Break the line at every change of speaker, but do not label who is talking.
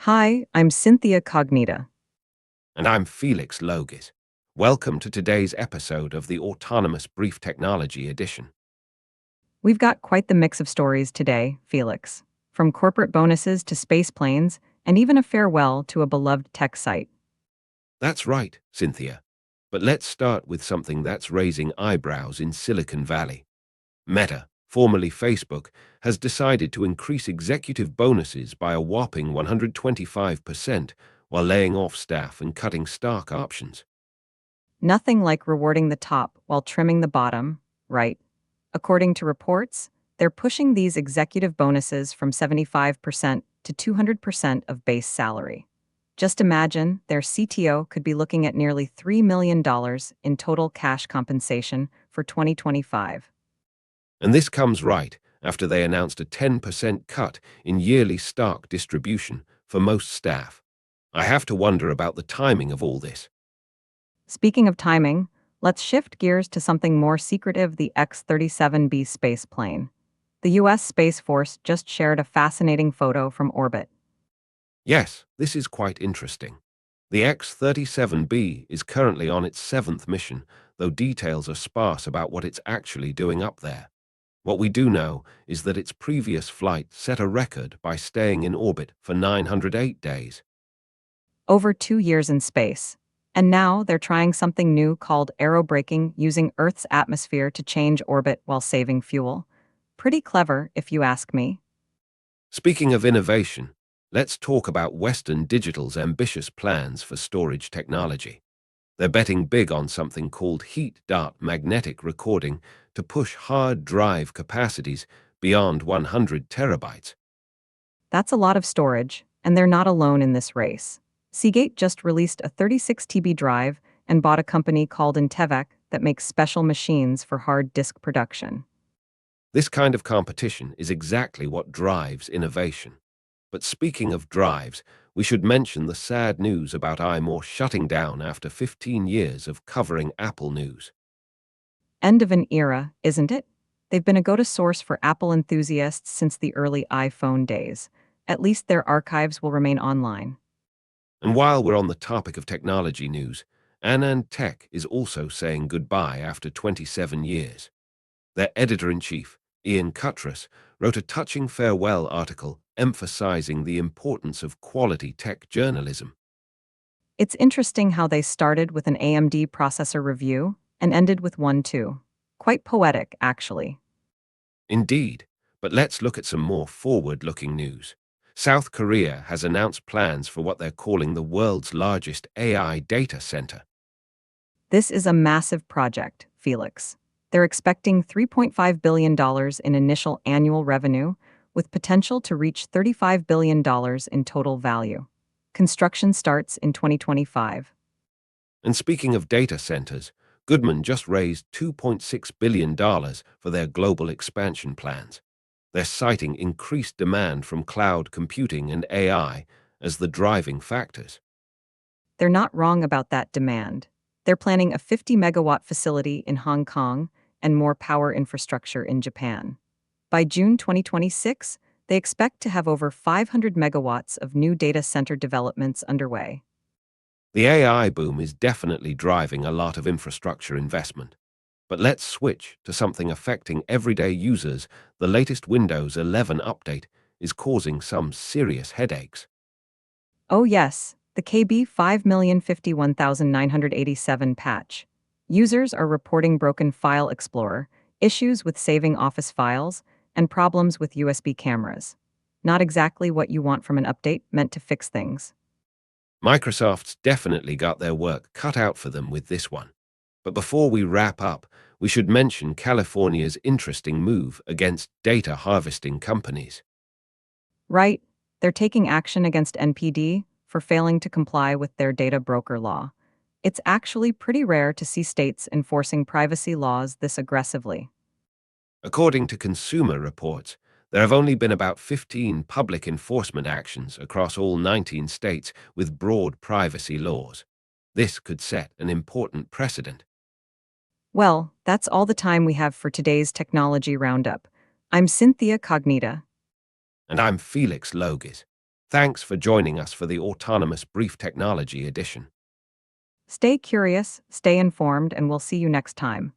Hi, I'm Synthia Cognita.
And I'm Felix Logis. Welcome to today's episode of the Autonomous Brief Technology Edition.
We've got quite the mix of stories today, Felix. From corporate bonuses to space planes, and even a farewell to a beloved tech site.
That's right, Synthia. But let's start with something that's raising eyebrows in Silicon Valley. Meta, formerly Facebook, has decided to increase executive bonuses by a whopping 125% while laying off staff and cutting stock options.
Nothing like rewarding the top while trimming the bottom, right? According to reports, they're pushing these executive bonuses from 75% to 200% of base salary. Just imagine their CTO could be looking at nearly $3 million in total cash compensation for 2025.
And this comes right after they announced a 10% cut in yearly stock distribution for most staff. I have to wonder about the timing of all this.
Speaking of timing, let's shift gears to something more secretive: the X-37B space plane. The U.S. Space Force just shared a fascinating photo from orbit.
Yes, this is quite interesting. The X-37B is currently on its seventh mission, though details are sparse about what it's actually doing up there. What we do know is that its previous flight set a record by staying in orbit for 908 days.
Over 2 years in space. And now they're trying something new called aerobraking, using Earth's atmosphere to change orbit while saving fuel. Pretty clever, if you ask me.
Speaking of innovation, let's talk about Western Digital's ambitious plans for storage technology. They're betting big on something called heat dart magnetic recording to push hard drive capacities beyond 100 terabytes.
That's a lot of storage, and they're not alone in this race. Seagate just released a 36 TB drive and bought a company called Intevec that makes special machines for hard disk production.
This kind of competition is exactly what drives innovation. But speaking of drives, we should mention the sad news about iMore shutting down after 15 years of covering Apple news.
End of an era, isn't it? They've been a go-to source for Apple enthusiasts since the early iPhone days. At least their archives will remain online.
And while we're on the topic of technology news, Anand Tech is also saying goodbye after 27 years. Their editor-in-chief, Ian Cuttress, wrote a touching farewell article emphasizing the importance of quality tech journalism.
It's interesting how they started with an AMD processor review and ended with one too. Quite poetic, actually.
Indeed, but let's look at some more forward-looking news. South Korea has announced plans for what they're calling the world's largest AI data center.
This is a massive project, Felix. They're expecting $3.5 billion in initial annual revenue, with potential to reach $35 billion in total value. Construction starts in 2025.
And speaking of data centers, Goodman just raised $2.6 billion for their global expansion plans. They're citing increased demand from cloud computing and AI as the driving factors.
They're not wrong about that demand. They're planning a 50-megawatt facility in Hong Kong and more power infrastructure in Japan. By June 2026, they expect to have over 500 megawatts of new data center developments underway.
The AI boom is definitely driving a lot of infrastructure investment. But let's switch to something affecting everyday users. The latest Windows 11 update is causing some serious headaches.
Oh yes, the KB 5051987 patch. Users are reporting broken File Explorer, issues with saving Office files, and problems with USB cameras. Not exactly what you want from an update meant to fix things.
Microsoft's definitely got their work cut out for them with this one. But before we wrap up, we should mention California's interesting move against data harvesting companies.
Right, they're taking action against NPD for failing to comply with their data broker law. It's actually pretty rare to see states enforcing privacy laws this aggressively.
According to Consumer Reports, there have only been about 15 public enforcement actions across all 19 states with broad privacy laws. This could set an important precedent.
Well, that's all the time we have for today's Technology Roundup. I'm Synthia Cognita.
And I'm Felix Logis. Thanks for joining us for the Autonomous Brief Technology edition.
Stay curious, stay informed, and we'll see you next time.